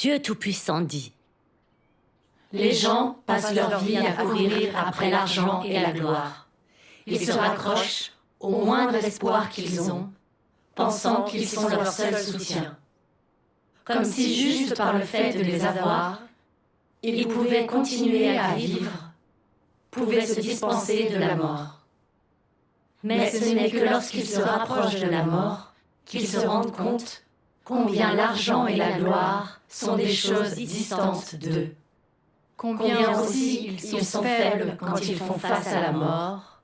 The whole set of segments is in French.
Dieu Tout-Puissant dit: Les gens passent leur vie à courir après l'argent et la gloire. Ils se raccrochent au moindre espoir qu'ils ont, pensant qu'ils sont leur seul soutien. Comme si juste par le fait de les avoir, ils pouvaient continuer à vivre, pouvaient se dispenser de la mort. Mais ce n'est que lorsqu'ils se rapprochent de la mort qu'ils se rendent compte combien l'argent et la gloire sont des choses distantes d'eux. Combien aussi ils sont faibles quand ils font face à la mort,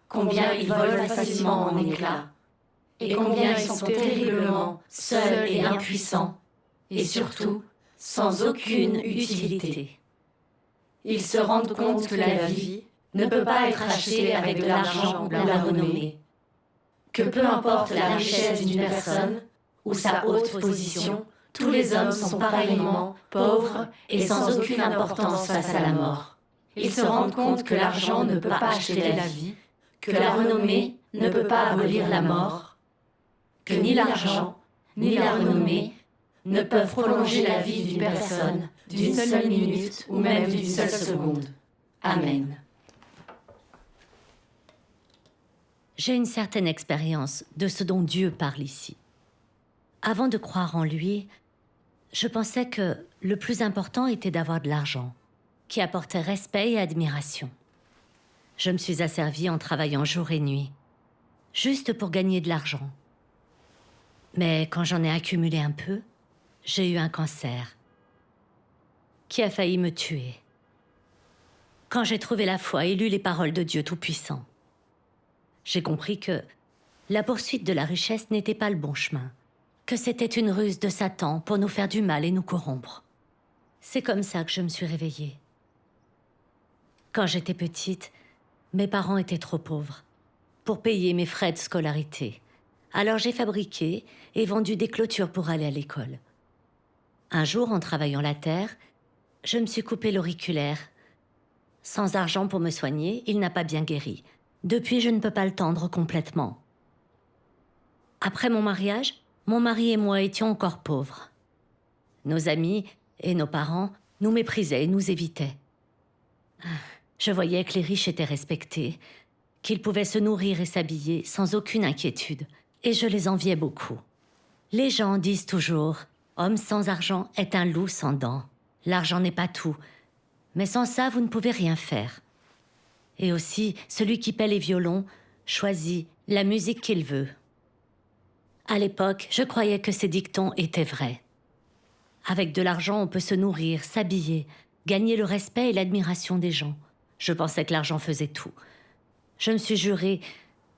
combien ils volent facilement en éclats, et combien ils sont terriblement seuls et impuissants, et surtout sans aucune utilité. Ils se rendent compte que la vie ne peut pas être achetée avec de l'argent ou de la renommée, que peu importe la richesse d'une personne ou sa haute position, tous les hommes sont pareillement pauvres et sans aucune importance face à la mort. Ils se rendent compte que l'argent ne peut pas acheter la vie, que la renommée ne peut pas abolir la mort, que ni l'argent, ni la renommée ne peuvent prolonger la vie d'une personne, d'une seule minute ou même d'une seule seconde. Amen. J'ai une certaine expérience de ce dont Dieu parle ici. Avant de croire en lui, je pensais que le plus important était d'avoir de l'argent, qui apportait respect et admiration. Je me suis asservie en travaillant jour et nuit, juste pour gagner de l'argent. Mais quand j'en ai accumulé un peu, j'ai eu un cancer qui a failli me tuer. Quand j'ai trouvé la foi et lu les paroles de Dieu Tout-Puissant, j'ai compris que la poursuite de la richesse n'était pas le bon chemin, que c'était une ruse de Satan pour nous faire du mal et nous corrompre. C'est comme ça que je me suis réveillée. Quand j'étais petite, mes parents étaient trop pauvres pour payer mes frais de scolarité. Alors j'ai fabriqué et vendu des clôtures pour aller à l'école. Un jour, en travaillant la terre, je me suis coupé l'auriculaire. Sans argent pour me soigner, il n'a pas bien guéri. Depuis, je ne peux pas le tendre complètement. Après mon mariage, mon mari et moi étions encore pauvres. Nos amis et nos parents nous méprisaient et nous évitaient. Je voyais que les riches étaient respectés, qu'ils pouvaient se nourrir et s'habiller sans aucune inquiétude, et je les enviais beaucoup. Les gens disent toujours « Homme sans argent est un loup sans dents. L'argent n'est pas tout, mais sans ça, vous ne pouvez rien faire. » Et aussi, celui qui paie les violons choisit la musique qu'il veut. À l'époque, je croyais que ces dictons étaient vrais. Avec de l'argent, on peut se nourrir, s'habiller, gagner le respect et l'admiration des gens. Je pensais que l'argent faisait tout. Je me suis juré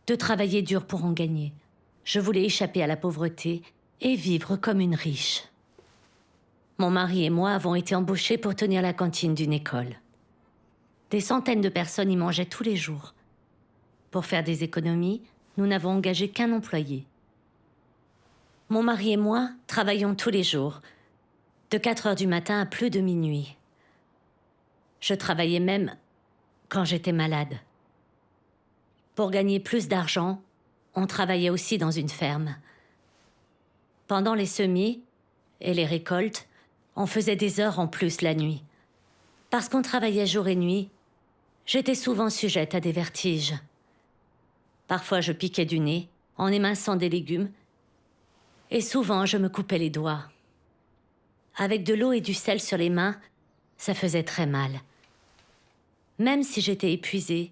de travailler dur pour en gagner. Je voulais échapper à la pauvreté et vivre comme une riche. Mon mari et moi avons été embauchés pour tenir la cantine d'une école. Des centaines de personnes y mangeaient tous les jours. Pour faire des économies, nous n'avons engagé qu'un employé. Mon mari et moi travaillons tous les jours, de 4 heures du matin à plus de minuit. Je travaillais même quand j'étais malade. Pour gagner plus d'argent, on travaillait aussi dans une ferme. Pendant les semis et les récoltes, on faisait des heures en plus la nuit. Parce qu'on travaillait jour et nuit, j'étais souvent sujette à des vertiges. Parfois, je piquais du nez en éminçant des légumes, et souvent, je me coupais les doigts. Avec de l'eau et du sel sur les mains, ça faisait très mal. Même si j'étais épuisée,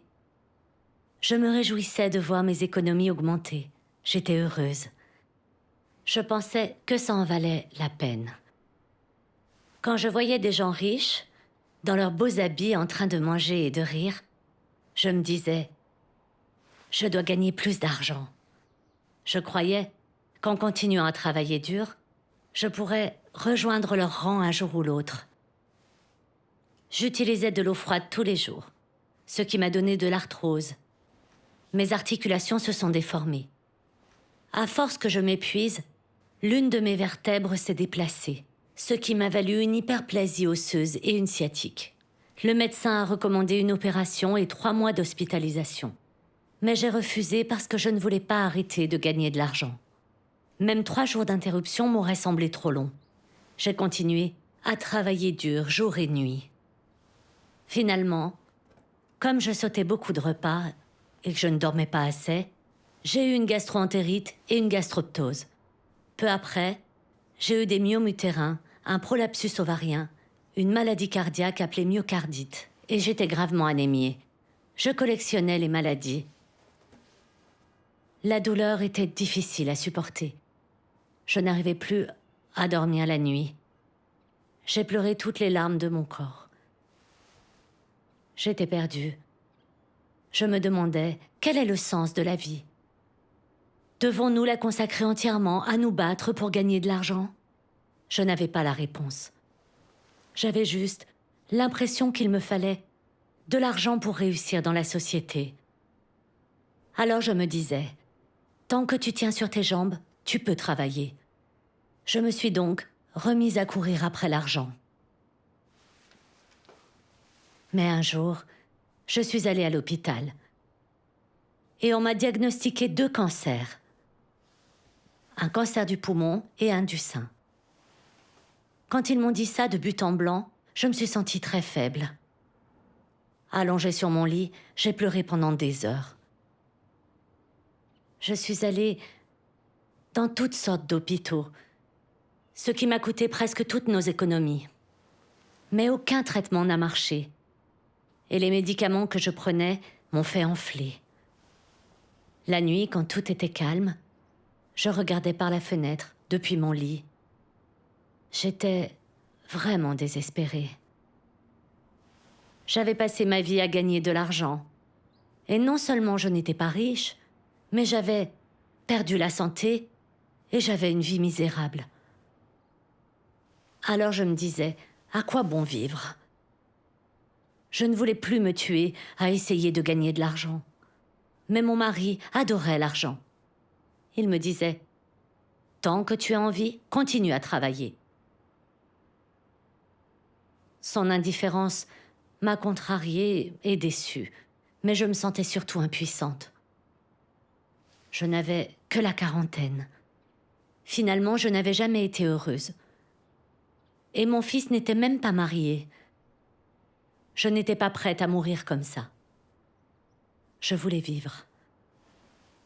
je me réjouissais de voir mes économies augmenter. J'étais heureuse. Je pensais que ça en valait la peine. Quand je voyais des gens riches, dans leurs beaux habits en train de manger et de rire, je me disais, je dois gagner plus d'argent. Je croyais qu'en continuant à travailler dur, je pourrais rejoindre leur rang un jour ou l'autre. J'utilisais de l'eau froide tous les jours, ce qui m'a donné de l'arthrose. Mes articulations se sont déformées. À force que je m'épuise, l'une de mes vertèbres s'est déplacée, ce qui m'a valu une hyperplasie osseuse et une sciatique. Le médecin a recommandé une opération et 3 mois d'hospitalisation. Mais j'ai refusé parce que je ne voulais pas arrêter de gagner de l'argent. Même 3 jours d'interruption m'auraient semblé trop longs. J'ai continué à travailler dur jour et nuit. Finalement, comme je sautais beaucoup de repas et que je ne dormais pas assez, j'ai eu une gastro-entérite et une gastroptose. Peu après, j'ai eu des myomes utérins, un prolapsus ovarien, une maladie cardiaque appelée myocardite, et j'étais gravement anémiée. Je collectionnais les maladies. La douleur était difficile à supporter. Je n'arrivais plus à dormir la nuit. J'ai pleuré toutes les larmes de mon corps. J'étais perdue. Je me demandais, quel est le sens de la vie? Devons-nous la consacrer entièrement à nous battre pour gagner de l'argent? Je n'avais pas la réponse. J'avais juste l'impression qu'il me fallait de l'argent pour réussir dans la société. Alors je me disais, tant que tu tiens sur tes jambes, tu peux travailler. Je me suis donc remise à courir après l'argent. Mais un jour, je suis allée à l'hôpital et on m'a diagnostiqué 2 cancers. Un cancer du poumon et un du sein. Quand ils m'ont dit ça de but en blanc, je me suis sentie très faible. Allongée sur mon lit, j'ai pleuré pendant des heures. Je suis allée dans toutes sortes d'hôpitaux, ce qui m'a coûté presque toutes nos économies. Mais aucun traitement n'a marché. Et les médicaments que je prenais m'ont fait enfler. La nuit, quand tout était calme, je regardais par la fenêtre, depuis mon lit. J'étais vraiment désespérée. J'avais passé ma vie à gagner de l'argent. Et non seulement je n'étais pas riche, mais j'avais perdu la santé et j'avais une vie misérable. Alors je me disais, à quoi bon vivre? Je ne voulais plus me tuer à essayer de gagner de l'argent. Mais mon mari adorait l'argent. Il me disait, tant que tu as envie, continue à travailler. Son indifférence m'a contrariée et déçue, mais je me sentais surtout impuissante. Je n'avais que la quarantaine. Finalement, je n'avais jamais été heureuse. Et mon fils n'était même pas marié. Je n'étais pas prête à mourir comme ça. Je voulais vivre.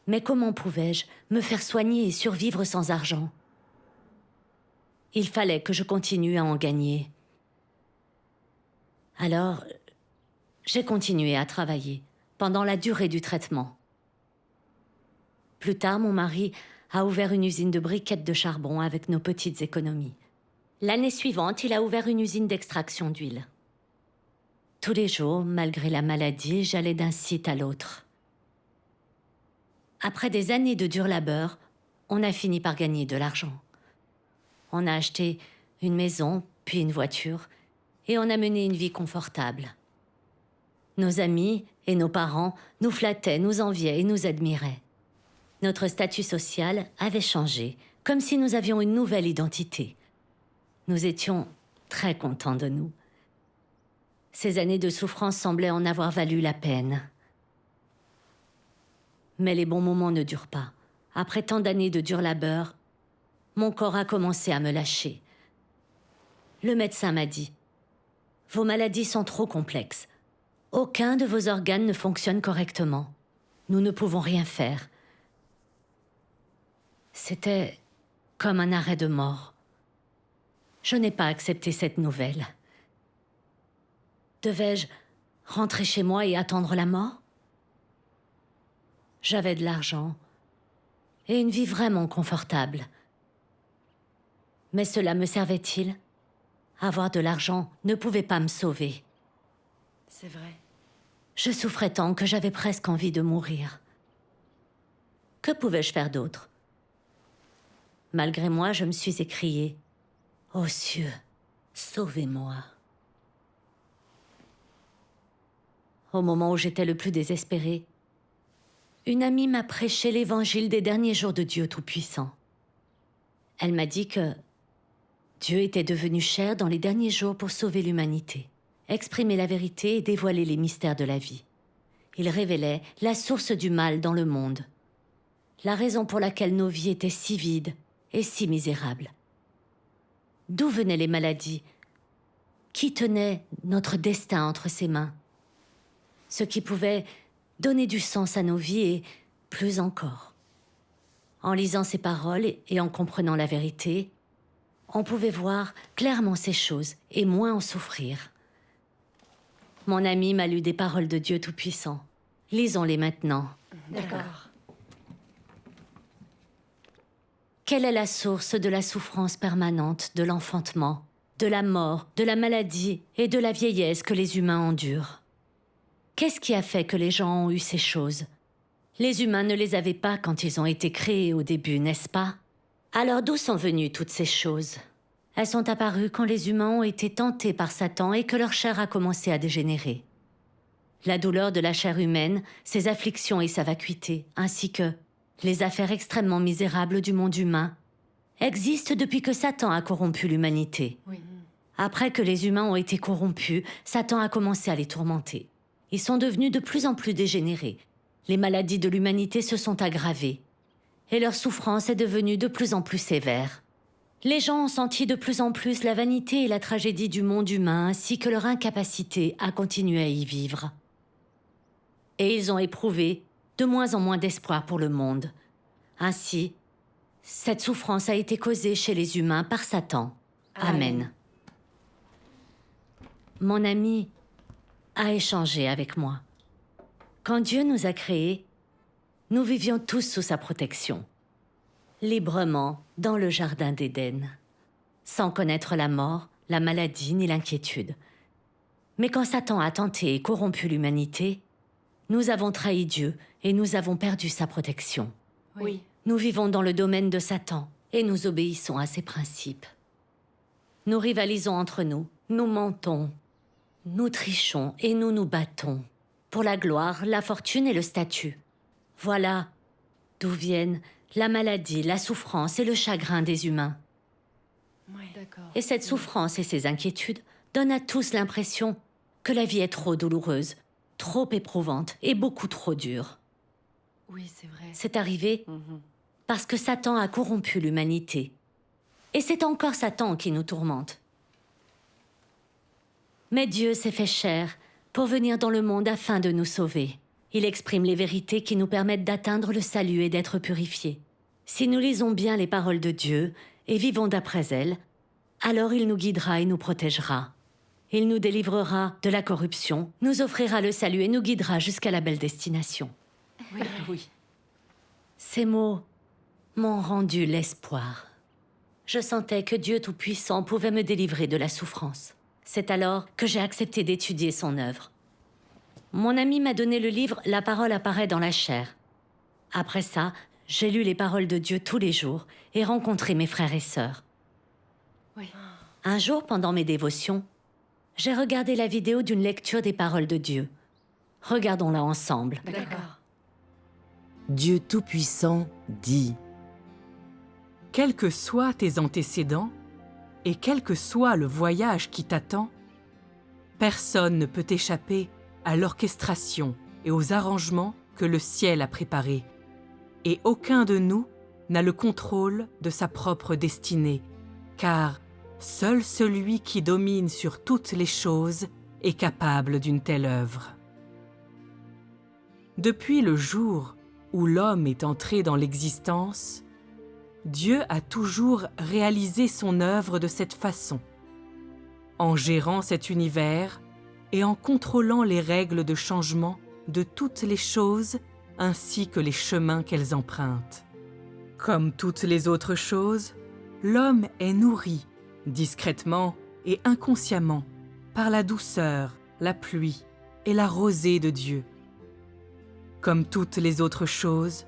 Mais comment pouvais-je me faire soigner et survivre sans argent? Il fallait que je continue à en gagner. Alors, j'ai continué à travailler pendant la durée du traitement. Plus tard, mon mari a ouvert une usine de briquettes de charbon avec nos petites économies. L'année suivante, il a ouvert une usine d'extraction d'huile. Tous les jours, malgré la maladie, j'allais d'un site à l'autre. Après des années de dur labeur, on a fini par gagner de l'argent. On a acheté une maison, puis une voiture, et on a mené une vie confortable. Nos amis et nos parents nous flattaient, nous enviaient et nous admiraient. Notre statut social avait changé, comme si nous avions une nouvelle identité. Nous étions très contents de nous. Ces années de souffrance semblaient en avoir valu la peine. Mais les bons moments ne durent pas. Après tant d'années de dur labeur, mon corps a commencé à me lâcher. Le médecin m'a dit, « Vos maladies sont trop complexes. Aucun de vos organes ne fonctionne correctement. Nous ne pouvons rien faire. » C'était comme un arrêt de mort. Je n'ai pas accepté cette nouvelle. Devais-je rentrer chez moi et attendre la mort? J'avais de l'argent et une vie vraiment confortable. Mais cela me servait-il? Avoir de l'argent ne pouvait pas me sauver. C'est vrai. Je souffrais tant que j'avais presque envie de mourir. Que pouvais-je faire d'autre? Malgré moi, je me suis écriée « Ô cieux, sauvez-moi !» Au moment où j'étais le plus désespérée, une amie m'a prêché l'évangile des derniers jours de Dieu Tout-Puissant. Elle m'a dit que Dieu était devenu chair dans les derniers jours pour sauver l'humanité, exprimer la vérité et dévoiler les mystères de la vie. Il révélait la source du mal dans le monde, la raison pour laquelle nos vies étaient si vides et si misérables. D'où venaient les maladies, qui tenait notre destin entre ses mains, ce qui pouvait donner du sens à nos vies et plus encore. En lisant ces paroles et en comprenant la vérité, on pouvait voir clairement ces choses et moins en souffrir. Mon ami m'a lu des paroles de Dieu Tout-Puissant. Lisons-les maintenant. D'accord. Quelle est la source de la souffrance permanente, de l'enfantement, de la mort, de la maladie et de la vieillesse que les humains endurent? Qu'est-ce qui a fait que les gens ont eu ces choses? Les humains ne les avaient pas quand ils ont été créés au début, n'est-ce pas? Alors d'où sont venues toutes ces choses? Elles sont apparues quand les humains ont été tentés par Satan et que leur chair a commencé à dégénérer. La douleur de la chair humaine, ses afflictions et sa vacuité, ainsi que les affaires extrêmement misérables du monde humain, existent depuis que Satan a corrompu l'humanité. Oui. Après que les humains ont été corrompus, Satan a commencé à les tourmenter. Ils sont devenus de plus en plus dégénérés. Les maladies de l'humanité se sont aggravées. Et leur souffrance est devenue de plus en plus sévère. Les gens ont senti de plus en plus la vanité et la tragédie du monde humain, ainsi que leur incapacité à continuer à y vivre. Et ils ont éprouvé de moins en moins d'espoir pour le monde. Ainsi, cette souffrance a été causée chez les humains par Satan. Amen. Mon ami a échangé avec moi. Quand Dieu nous a créés, nous vivions tous sous sa protection, librement dans le jardin d'Éden, sans connaître la mort, la maladie ni l'inquiétude. Mais quand Satan a tenté et corrompu l'humanité, nous avons trahi Dieu et nous avons perdu sa protection. Oui. Nous vivons dans le domaine de Satan et nous obéissons à ses principes. Nous rivalisons entre nous, nous mentons, nous trichons et nous nous battons pour la gloire, la fortune et le statut. Voilà d'où viennent la maladie, la souffrance et le chagrin des humains. Oui. D'accord. Et cette souffrance et ces inquiétudes donnent à tous l'impression que la vie est trop douloureuse, trop éprouvante et beaucoup trop dure. Oui, c'est vrai. C'est arrivé parce que Satan a corrompu l'humanité. Et c'est encore Satan qui nous tourmente. Mais Dieu s'est fait chair pour venir dans le monde afin de nous sauver. Il exprime les vérités qui nous permettent d'atteindre le salut et d'être purifiés. Si nous lisons bien les paroles de Dieu et vivons d'après elles, alors il nous guidera et nous protégera. Il nous délivrera de la corruption, nous offrira le salut et nous guidera jusqu'à la belle destination. Oui. Oui. Ces mots m'ont rendu l'espoir. Je sentais que Dieu Tout-Puissant pouvait me délivrer de la souffrance. C'est alors que j'ai accepté d'étudier son œuvre. Mon ami m'a donné le livre « La parole apparaît dans la chair ». Après ça, j'ai lu les paroles de Dieu tous les jours et rencontré mes frères et sœurs. Oui. Un jour, pendant mes dévotions, j'ai regardé la vidéo d'une lecture des paroles de Dieu. Regardons-la ensemble. D'accord. Dieu Tout-Puissant dit: quels que soient tes antécédents, et quel que soit le voyage qui t'attend, personne ne peut échapper à l'orchestration et aux arrangements que le ciel a préparés, et aucun de nous n'a le contrôle de sa propre destinée, car seul celui qui domine sur toutes les choses est capable d'une telle œuvre. Depuis le jour où l'homme est entré dans l'existence, Dieu a toujours réalisé son œuvre de cette façon, en gérant cet univers et en contrôlant les règles de changement de toutes les choses ainsi que les chemins qu'elles empruntent. Comme toutes les autres choses, l'homme est nourri, discrètement et inconsciemment, par la douceur, la pluie et la rosée de Dieu. Comme toutes les autres choses,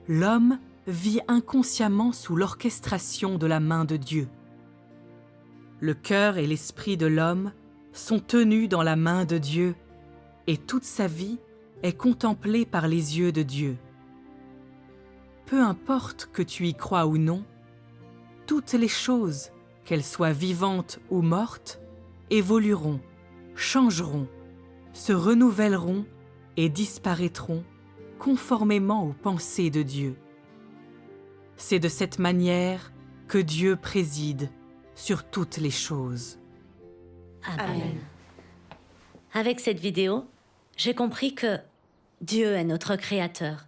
l'homme vit inconsciemment sous l'orchestration de la main de Dieu. Le cœur et l'esprit de l'homme sont tenus dans la main de Dieu et toute sa vie est contemplée par les yeux de Dieu. Peu importe que tu y crois ou non, toutes les choses, qu'elles soient vivantes ou mortes, évolueront, changeront, se renouvelleront et disparaîtront conformément aux pensées de Dieu. C'est de cette manière que Dieu préside sur toutes les choses. Amen. Avec cette vidéo, j'ai compris que Dieu est notre Créateur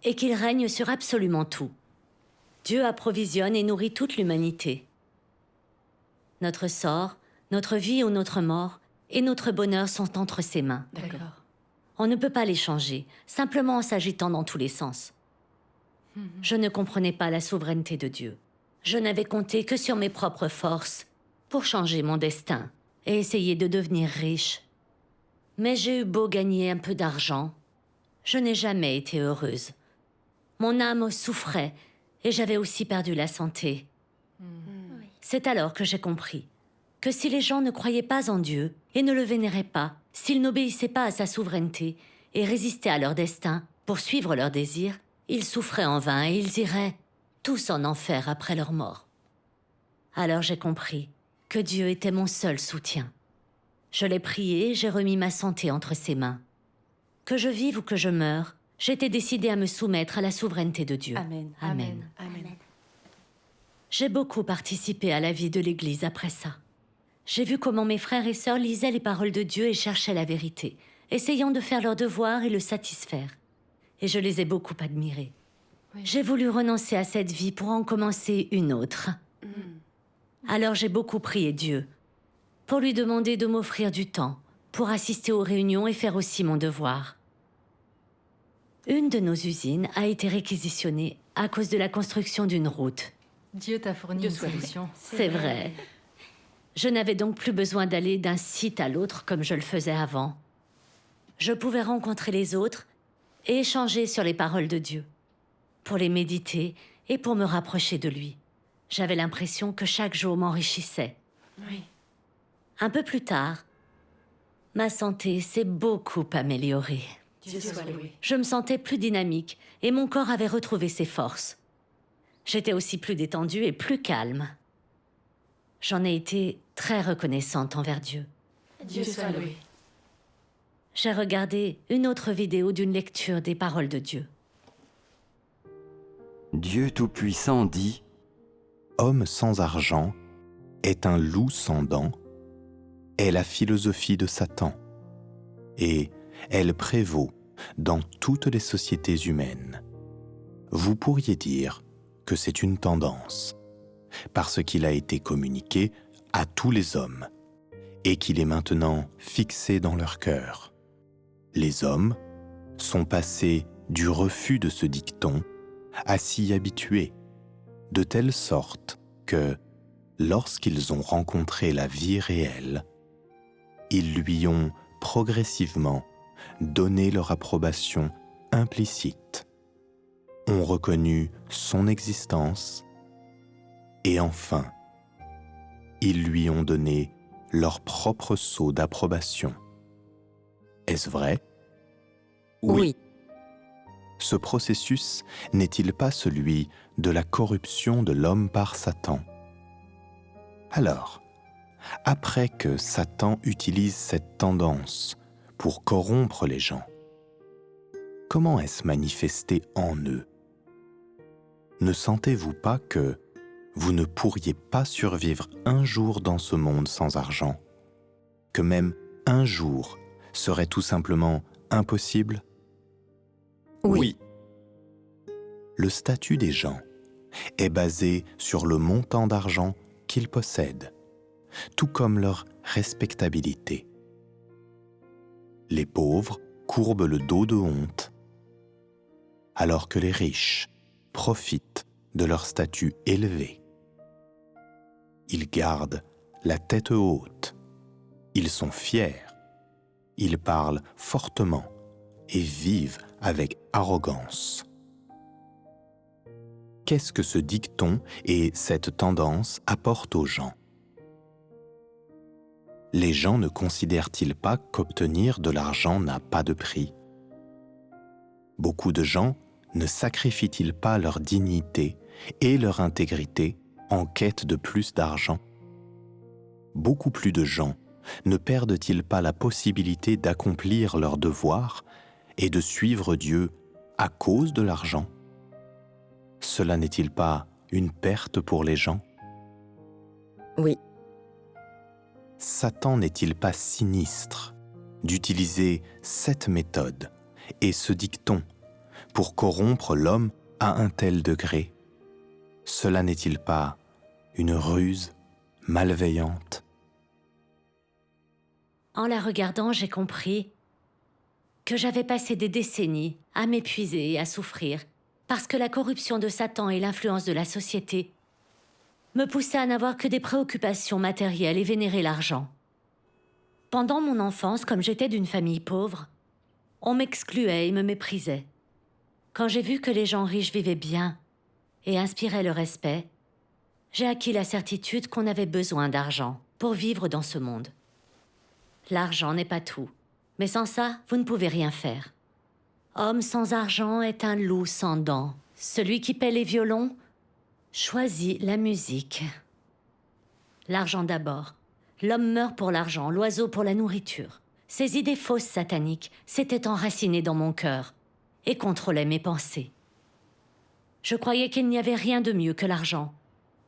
et qu'il règne sur absolument tout. Dieu approvisionne et nourrit toute l'humanité. Notre sort, notre vie ou notre mort et notre bonheur sont entre ses mains. D'accord. On ne peut pas les changer, simplement en s'agitant dans tous les sens. Je ne comprenais pas la souveraineté de Dieu. Je n'avais compté que sur mes propres forces pour changer mon destin et essayer de devenir riche. Mais j'ai eu beau gagner un peu d'argent, je n'ai jamais été heureuse. Mon âme souffrait et j'avais aussi perdu la santé. C'est alors que j'ai compris que si les gens ne croyaient pas en Dieu et ne le vénéraient pas, s'ils n'obéissaient pas à sa souveraineté et résistaient à leur destin pour suivre leurs désirs, ils souffraient en vain et ils iraient tous en enfer après leur mort. Alors j'ai compris que Dieu était mon seul soutien. Je l'ai prié, j'ai remis ma santé entre ses mains. Que je vive ou que je meure, j'étais décidée à me soumettre à la souveraineté de Dieu. Amen. Amen. Amen. J'ai beaucoup participé à la vie de l'Église après ça. J'ai vu comment mes frères et sœurs lisaient les paroles de Dieu et cherchaient la vérité, essayant de faire leur devoir et le satisfaire. Et je les ai beaucoup admirés. Oui. J'ai voulu renoncer à cette vie pour en commencer une autre. Alors j'ai beaucoup prié Dieu pour lui demander de m'offrir du temps pour assister aux réunions et faire aussi mon devoir. Une de nos usines a été réquisitionnée à cause de la construction d'une route. Dieu t'a fourni une solution. C'est vrai. Je n'avais donc plus besoin d'aller d'un site à l'autre comme je le faisais avant. Je pouvais rencontrer les autres et échanger sur les paroles de Dieu, pour les méditer et pour me rapprocher de lui. J'avais l'impression que chaque jour m'enrichissait. Oui. Un peu plus tard, ma santé s'est beaucoup améliorée. Dieu soit loué. Je me sentais plus dynamique et mon corps avait retrouvé ses forces. J'étais aussi plus détendue et plus calme. J'en ai été très reconnaissante envers Dieu. Dieu soit loué. J'ai regardé une autre vidéo d'une lecture des paroles de Dieu. Dieu Tout-Puissant dit « Homme sans argent est un loup sans dents, est la philosophie de Satan, et elle prévaut dans toutes les sociétés humaines. Vous pourriez dire que c'est une tendance, parce qu'il a été communiqué à tous les hommes, et qu'il est maintenant fixé dans leur cœur. Les hommes sont passés du refus de ce dicton à s'y habituer, de telle sorte que, lorsqu'ils ont rencontré la vie réelle, ils lui ont progressivement donné leur approbation implicite, ont reconnu son existence et enfin, ils lui ont donné leur propre sceau d'approbation. Est-ce vrai? Oui. Ce processus n'est-il pas celui de la corruption de l'homme par Satan? Alors, après que Satan utilise cette tendance pour corrompre les gens, comment est-ce manifesté en eux? Ne sentez-vous pas que vous ne pourriez pas survivre un jour dans ce monde sans argent? Que même un jour serait tout simplement impossible? Oui. Le statut des gens est basé sur le montant d'argent qu'ils possèdent, tout comme leur respectabilité. Les pauvres courbent le dos de honte, alors que les riches profitent de leur statut élevé. Ils gardent la tête haute, ils sont fiers, ils parlent fortement et vivent avec arrogance. Qu'est-ce que ce dicton et cette tendance apportent aux gens? Les gens ne considèrent-ils pas qu'obtenir de l'argent n'a pas de prix? Beaucoup de gens ne sacrifient-ils pas leur dignité et leur intégrité en quête de plus d'argent? Beaucoup plus de gens ne perdent-ils pas la possibilité d'accomplir leurs devoirs et de suivre Dieu à cause de l'argent? Cela n'est-il pas une perte pour les gens? Oui. Satan n'est-il pas sinistre d'utiliser cette méthode et ce dicton pour corrompre l'homme à un tel degré? Cela n'est-il pas une ruse malveillante? En la regardant, j'ai compris que j'avais passé des décennies à m'épuiser et à souffrir parce que la corruption de Satan et l'influence de la société me poussaient à n'avoir que des préoccupations matérielles et vénérer l'argent. Pendant mon enfance, comme j'étais d'une famille pauvre, on m'excluait et me méprisait. Quand j'ai vu que les gens riches vivaient bien et inspiraient le respect, j'ai acquis la certitude qu'on avait besoin d'argent pour vivre dans ce monde. L'argent n'est pas tout, mais sans ça, vous ne pouvez rien faire. Homme sans argent est un loup sans dents. Celui qui paie les violons choisit la musique. L'argent d'abord. L'homme meurt pour l'argent, l'oiseau pour la nourriture. Ces idées fausses sataniques s'étaient enracinées dans mon cœur et contrôlaient mes pensées. Je croyais qu'il n'y avait rien de mieux que l'argent,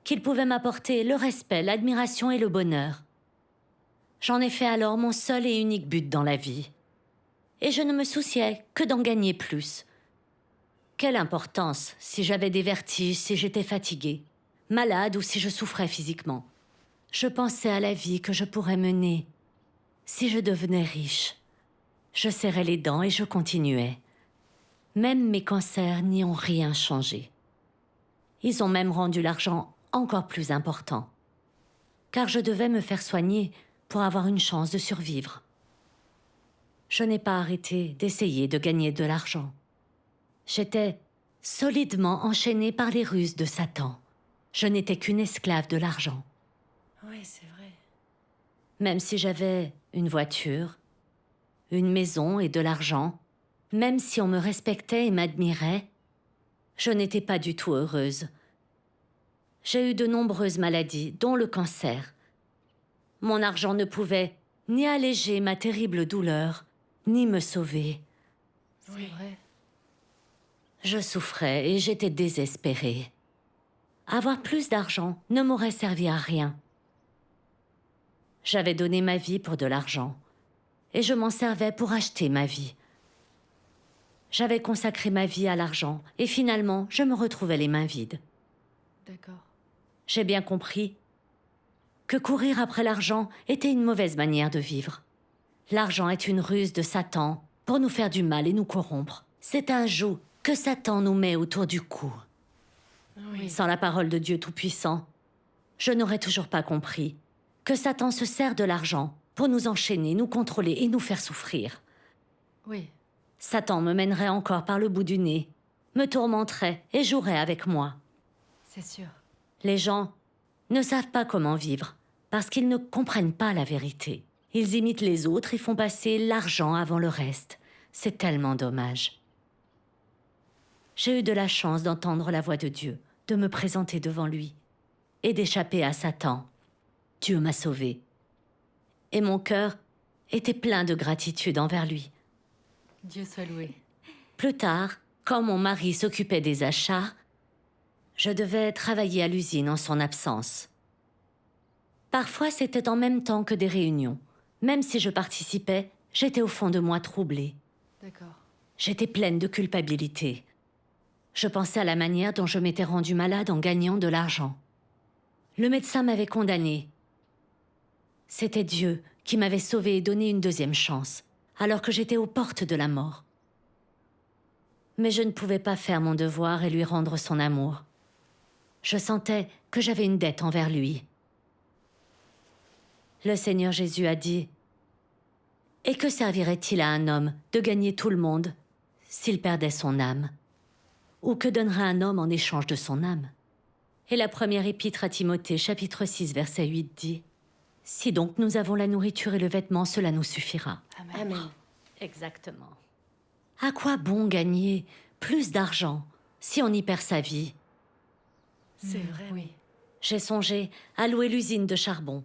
qu'il pouvait m'apporter le respect, l'admiration et le bonheur. J'en ai fait alors mon seul et unique but dans la vie. Et je ne me souciais que d'en gagner plus. Quelle importance si j'avais des vertiges, si j'étais fatiguée, malade ou si je souffrais physiquement. Je pensais à la vie que je pourrais mener si je devenais riche. Je serrais les dents et je continuais. Même mes cancers n'y ont rien changé. Ils ont même rendu l'argent encore plus important. Car je devais me faire soigner pour avoir une chance de survivre. Je n'ai pas arrêté d'essayer de gagner de l'argent. J'étais solidement enchaînée par les ruses de Satan. Je n'étais qu'une esclave de l'argent. Oui, c'est vrai. Même si j'avais une voiture, une maison et de l'argent, même si on me respectait et m'admirait, je n'étais pas du tout heureuse. J'ai eu de nombreuses maladies, dont le cancer. Mon argent ne pouvait ni alléger ma terrible douleur, ni me sauver. C'est vrai. Je souffrais et j'étais désespérée. Avoir plus d'argent ne m'aurait servi à rien. J'avais donné ma vie pour de l'argent, et je m'en servais pour acheter ma vie. J'avais consacré ma vie à l'argent, et finalement, je me retrouvais les mains vides. D'accord. J'ai bien compris que courir après l'argent était une mauvaise manière de vivre. L'argent est une ruse de Satan pour nous faire du mal et nous corrompre. C'est un joug que Satan nous met autour du cou. Oui. Sans la parole de Dieu Tout-Puissant, je n'aurais toujours pas compris que Satan se sert de l'argent pour nous enchaîner, nous contrôler et nous faire souffrir. Oui. Satan me mènerait encore par le bout du nez, me tourmenterait et jouerait avec moi. C'est sûr. Les gens ne savent pas comment vivre parce qu'ils ne comprennent pas la vérité. Ils imitent les autres et font passer l'argent avant le reste. C'est tellement dommage. J'ai eu de la chance d'entendre la voix de Dieu, de me présenter devant lui et d'échapper à Satan. Dieu m'a sauvée. Et mon cœur était plein de gratitude envers lui. Dieu soit loué. Plus tard, quand mon mari s'occupait des achats, je devais travailler à l'usine en son absence. Parfois, c'était en même temps que des réunions. Même si je participais, j'étais au fond de moi troublée. D'accord. J'étais pleine de culpabilité. Je pensais à la manière dont je m'étais rendue malade en gagnant de l'argent. Le médecin m'avait condamnée. C'était Dieu qui m'avait sauvée et donné une deuxième chance, alors que j'étais aux portes de la mort. Mais je ne pouvais pas faire mon devoir et lui rendre son amour. Je sentais que j'avais une dette envers lui. Le Seigneur Jésus a dit « Et que servirait-il à un homme de gagner tout le monde s'il perdait son âme? Ou que donnerait un homme en échange de son âme ?» Et la première épître à Timothée, chapitre 6, verset 8 dit « Si donc nous avons la nourriture et le vêtement, cela nous suffira. » Amen. Exactement. À quoi bon gagner plus d'argent si on y perd sa vie? C'est vrai. Oui. J'ai songé à louer l'usine de charbon.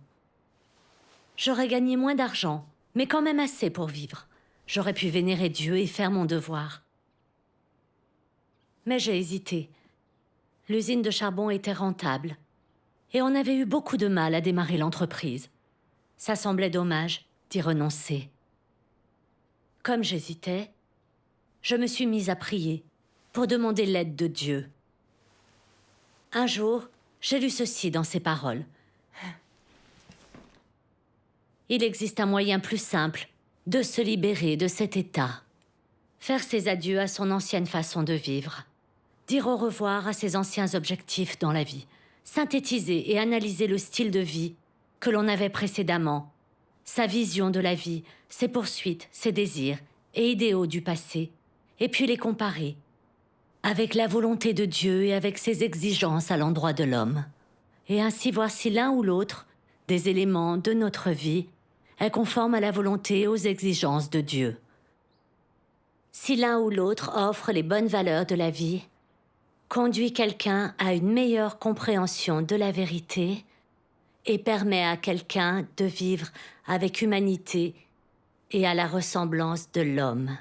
J'aurais gagné moins d'argent, mais quand même assez pour vivre. J'aurais pu vénérer Dieu et faire mon devoir. Mais j'ai hésité. L'usine de charbon était rentable, et on avait eu beaucoup de mal à démarrer l'entreprise. Ça semblait dommage d'y renoncer. Comme j'hésitais, je me suis mise à prier pour demander l'aide de Dieu. Un jour, j'ai lu ceci dans ses paroles. Il existe un moyen plus simple de se libérer de cet état. Faire ses adieux à son ancienne façon de vivre. Dire au revoir à ses anciens objectifs dans la vie. Synthétiser et analyser le style de vie que l'on avait précédemment. Sa vision de la vie, ses poursuites, ses désirs et idéaux du passé. Et puis les comparer avec la volonté de Dieu et avec ses exigences à l'endroit de l'homme. Et ainsi voir si l'un ou l'autre des éléments de notre vie est conforme à la volonté et aux exigences de Dieu. Si l'un ou l'autre offre les bonnes valeurs de la vie, conduit quelqu'un à une meilleure compréhension de la vérité et permet à quelqu'un de vivre avec humanité et à la ressemblance de l'homme.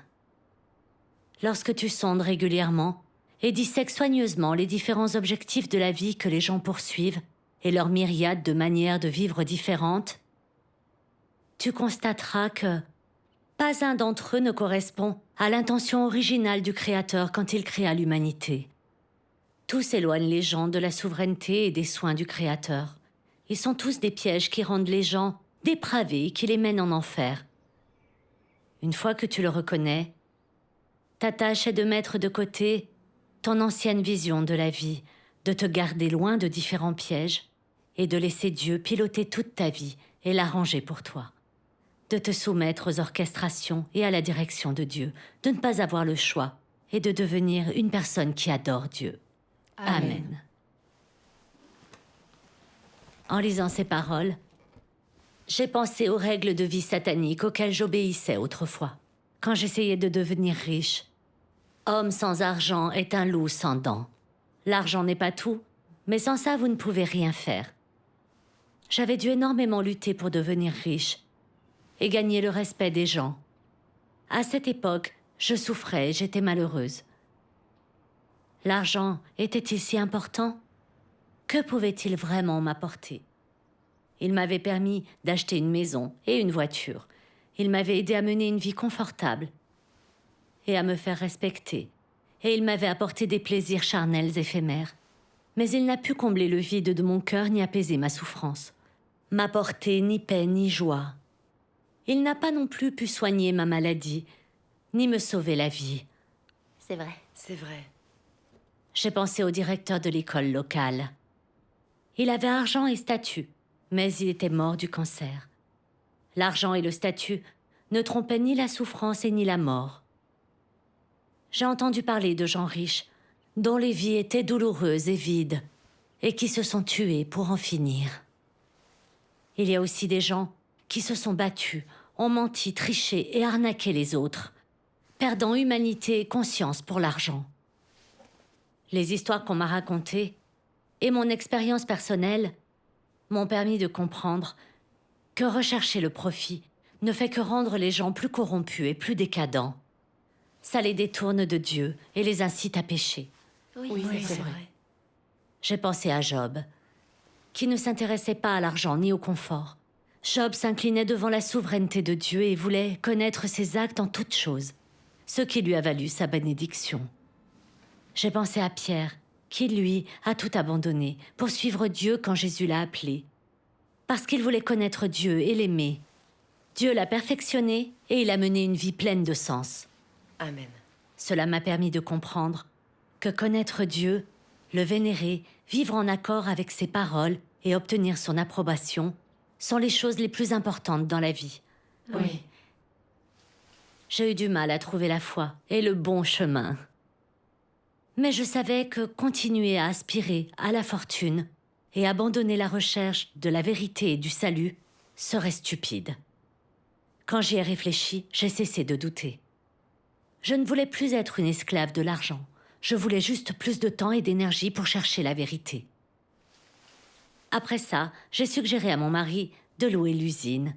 Lorsque tu sondes régulièrement et dissèques soigneusement les différents objectifs de la vie que les gens poursuivent et leur myriade de manières de vivre différentes, tu constateras que pas un d'entre eux ne correspond à l'intention originale du Créateur quand il créa l'humanité. Tous éloignent les gens de la souveraineté et des soins du Créateur. Ils sont tous des pièges qui rendent les gens dépravés et qui les mènent en enfer. Une fois que tu le reconnais, ta tâche est de mettre de côté ton ancienne vision de la vie, de te garder loin de différents pièges et de laisser Dieu piloter toute ta vie et l'arranger pour toi. De te soumettre aux orchestrations et à la direction de Dieu, de ne pas avoir le choix et de devenir une personne qui adore Dieu. Amen. En lisant ces paroles, j'ai pensé aux règles de vie sataniques auxquelles j'obéissais autrefois, quand j'essayais de devenir riche. Homme sans argent est un loup sans dents. L'argent n'est pas tout, mais sans ça, vous ne pouvez rien faire. J'avais dû énormément lutter pour devenir riche et gagner le respect des gens. À cette époque, je souffrais et j'étais malheureuse. L'argent était-il si important? Que pouvait-il vraiment m'apporter? Il m'avait permis d'acheter une maison et une voiture. Il m'avait aidé à mener une vie confortable et à me faire respecter. Et il m'avait apporté des plaisirs charnels éphémères. Mais il n'a pu combler le vide de mon cœur ni apaiser ma souffrance. M'apporter ni paix ni joie. Il n'a pas non plus pu soigner ma maladie, ni me sauver la vie. C'est vrai. C'est vrai. J'ai pensé au directeur de l'école locale. Il avait argent et statut, mais il était mort du cancer. L'argent et le statut ne trompaient ni la souffrance et ni la mort. J'ai entendu parler de gens riches, dont les vies étaient douloureuses et vides, et qui se sont tués pour en finir. Il y a aussi des gens qui se sont battus, ont menti, triché et arnaqué les autres, perdant humanité et conscience pour l'argent. Les histoires qu'on m'a racontées et mon expérience personnelle m'ont permis de comprendre que rechercher le profit ne fait que rendre les gens plus corrompus et plus décadents. Ça les détourne de Dieu et les incite à pécher. Oui, c'est vrai. J'ai pensé à Job, qui ne s'intéressait pas à l'argent ni au confort. Job s'inclinait devant la souveraineté de Dieu et voulait connaître ses actes en toutes choses, ce qui lui a valu sa bénédiction. J'ai pensé à Pierre, qui, lui, a tout abandonné pour suivre Dieu quand Jésus l'a appelé, parce qu'il voulait connaître Dieu et l'aimer. Dieu l'a perfectionné et il a mené une vie pleine de sens. Amen. Cela m'a permis de comprendre que connaître Dieu, le vénérer, vivre en accord avec ses paroles et obtenir son approbation sont les choses les plus importantes dans la vie. Oui. J'ai eu du mal à trouver la foi et le bon chemin. Mais je savais que continuer à aspirer à la fortune et abandonner la recherche de la vérité et du salut serait stupide. Quand j'y ai réfléchi, j'ai cessé de douter. Je ne voulais plus être une esclave de l'argent. Je voulais juste plus de temps et d'énergie pour chercher la vérité. Après ça, j'ai suggéré à mon mari de louer l'usine.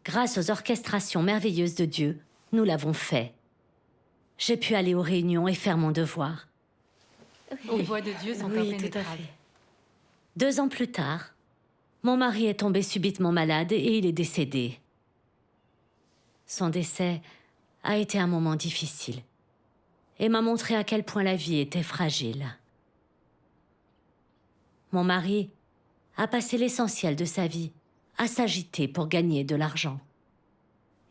Grâce aux orchestrations merveilleuses de Dieu, nous l'avons fait. J'ai pu aller aux réunions et faire mon devoir. Les voies de Dieu sont Oui, tout à impénétrables. fait. 2 ans plus tard, Mon mari est tombé subitement malade et il est décédé. Son décès a été un moment difficile et m'a montré à quel point la vie était fragile. Mon mari a passé l'essentiel de sa vie à s'agiter pour gagner de l'argent.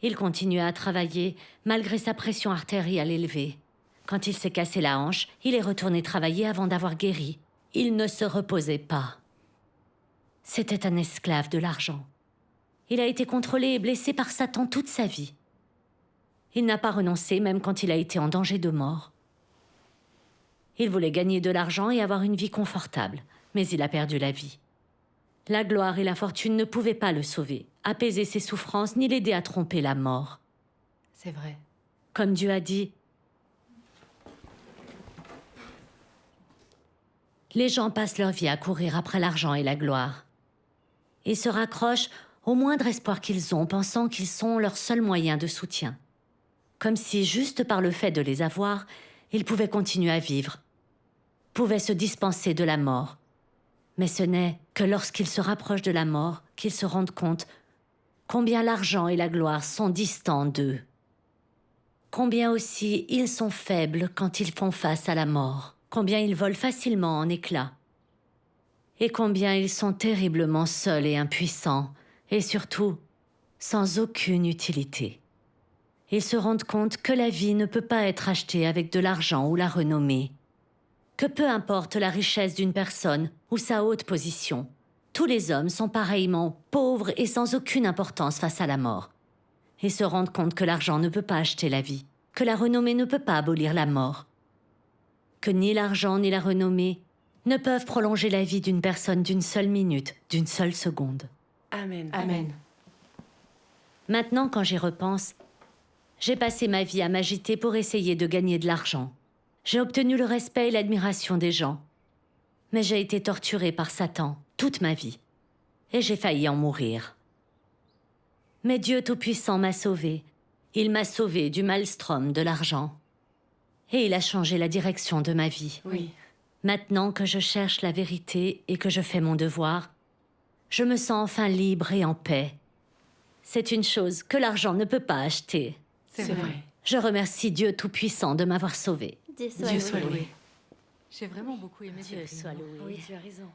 Il continuait à travailler malgré sa pression artérielle élevée. Quand il s'est cassé la hanche, il est retourné travailler avant d'avoir guéri. Il ne se reposait pas. C'était un esclave de l'argent. Il a été contrôlé et blessé par Satan toute sa vie. Il n'a pas renoncé même quand il a été en danger de mort. Il voulait gagner de l'argent et avoir une vie confortable, mais il a perdu la vie. La gloire et la fortune ne pouvaient pas le sauver, apaiser ses souffrances, ni l'aider à tromper la mort. C'est vrai. Comme Dieu a dit, les gens passent leur vie à courir après l'argent et la gloire. Ils se raccrochent au moindre espoir qu'ils ont, pensant qu'ils sont leur seul moyen de soutien. Comme si, juste par le fait de les avoir, ils pouvaient continuer à vivre, pouvaient se dispenser de la mort. Mais ce n'est que lorsqu'ils se rapprochent de la mort qu'ils se rendent compte combien l'argent et la gloire sont distants d'eux. Combien aussi ils sont faibles quand ils font face à la mort. Combien ils volent facilement en éclats. Et combien ils sont terriblement seuls et impuissants, et surtout, sans aucune utilité. Ils se rendent compte que la vie ne peut pas être achetée avec de l'argent ou la renommée. Que peu importe la richesse d'une personne ou sa haute position, tous les hommes sont pareillement pauvres et sans aucune importance face à la mort. Ils se rendent compte que l'argent ne peut pas acheter la vie, que la renommée ne peut pas abolir la mort, que ni l'argent ni la renommée ne peuvent prolonger la vie d'une personne d'une seule minute, d'une seule seconde. Amen. Amen. Maintenant, quand j'y repense, j'ai passé ma vie à m'agiter pour essayer de gagner de l'argent. J'ai obtenu le respect et l'admiration des gens. Mais j'ai été torturée par Satan toute ma vie. Et j'ai failli en mourir. Mais Dieu Tout-Puissant m'a sauvée. Il m'a sauvée du maelstrom de l'argent. Et il a changé la direction de ma vie. Oui. Maintenant que je cherche la vérité et que je fais mon devoir, je me sens enfin libre et en paix. C'est une chose que l'argent ne peut pas acheter. C'est vrai. Je remercie Dieu Tout-Puissant de m'avoir sauvée. Dieu soit loué. J'ai vraiment beaucoup aimé Dieu cette soit réunion. loué. Oui, tu as raison.